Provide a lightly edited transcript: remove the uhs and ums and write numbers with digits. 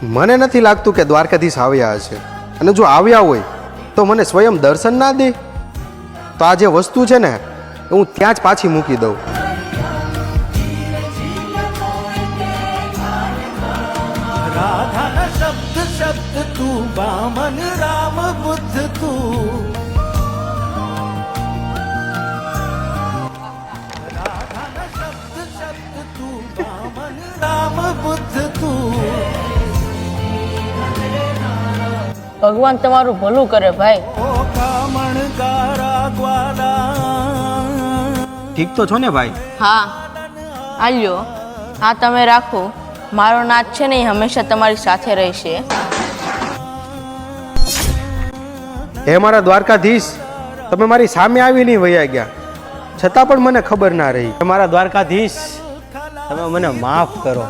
મને નથી લાગતું કે દ્વારકાધીશ આવ્યા હશે, અને જો આવ્યા હોય તો મને સ્વયં દર્શન ના દે. તો આ જે વસ્તુ છે ને એ હું ત્યાં જ પાછી મૂકી દઉં. રાધાના શબ્દ શબ્દ તું, વામન રામ બુદ્ધ તું. રાધાના શબ્દ શબ્દ તું, વામન રામ બુદ્ધ તું. ભગવાન તમારું ભલું કરે ભાઈ. ઓ કામણ ગારા ગ્વાલા. ઠીક તો છો ને ભાઈ? હા આલ્યો, આ તમે રાખો. મારો નાથ છે ને એ હંમેશા તમારી સાથે રહેશે. હે મારા દ્વારકાધીશ, તમે મારી સામે આવી નહીં વયા ગયા, છતાં પણ મને ખબર ના રહી. મારા દ્વારકાધીશ, તમે મને માફ કરો.